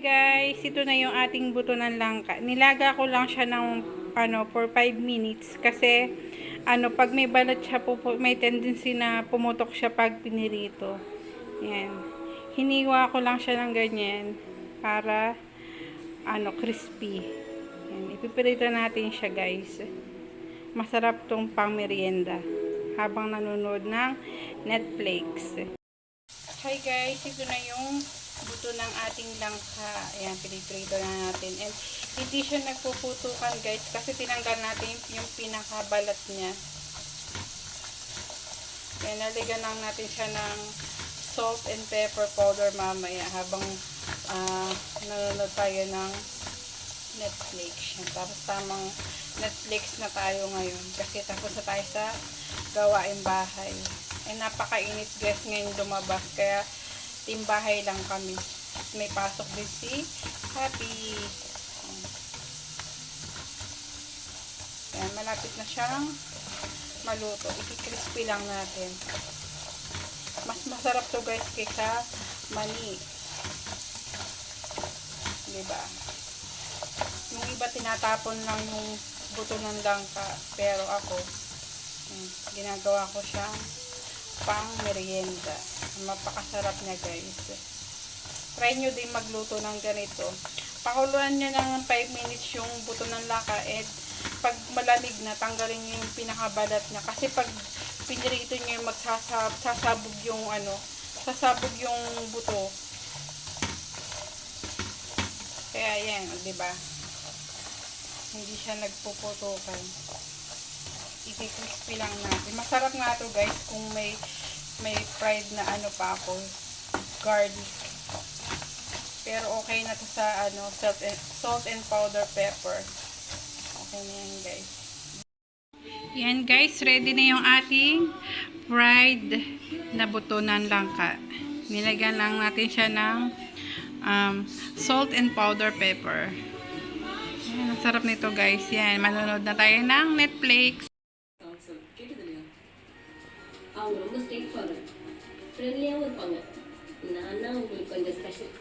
Guys, ito na yung ating buto ng langka. Nilaga ko lang siya ng for 5 minutes kasi pag may balat siya may tendency na pumutok siya pag pinirito. Yan. Hiniwa ko lang siya ng ganyan para crispy. Yan, ipipirito natin siya, guys. Masarap tong pang merienda habang nanonood ng Netflix. Hi guys, ito na yung buto ng ating langka. Ayan, piniprito na natin. And hindi siya nagpuputukan guys kasi tinanggal natin yung pinakabalat niya. Ayan, naligan lang natin siya ng salt and pepper powder mamaya habang nanonood tayo ng Netflix. Tapos tamang Netflix na tayo ngayon kasi tapos na tayo sa gawaing bahay. Napakainit guys ngayon lumabas kaya timbahay lang kami. May pasok din si Happy. Ayan, malapit na siyang maluto. I-crispy lang natin. Mas masarap to guys kaysa mani. Diba? Yung iba tinatapon lang yung buto ng langka. Pero ako, ginagawa ko siyang pang merienda. Mapakasarap niya guys. Try nyo din magluto ng ganito. Pakuluan nyo ng 5 minutes yung buto ng langka. And pag malamig na, tanggalin nyo yung pinakabalat niya. Kasi pag pinirito nyo yung sasabog yung sasabog yung buto. Kaya yan, diba? Hindi siya nagpuputukan. I-crispy lang natin. Masarap nga to guys kung may fried na pa ako, garlic. Pero okay na to sa salt and powder pepper. Okay na yan guys. Yan guys, ready na yung ating fried na buto ng langka. Nilagyan lang natin siya ng salt and powder pepper. Yan, ang sarap nito guys. Yan, manonood na tayo ng Netflix. அவங்க ரொம்ப straight forward ஃப்ரெண்ட்லியாகவும் இருப்பாங்க. நான் தான் உங்களுக்கு கொஞ்சம் ஸ்பெஷல்.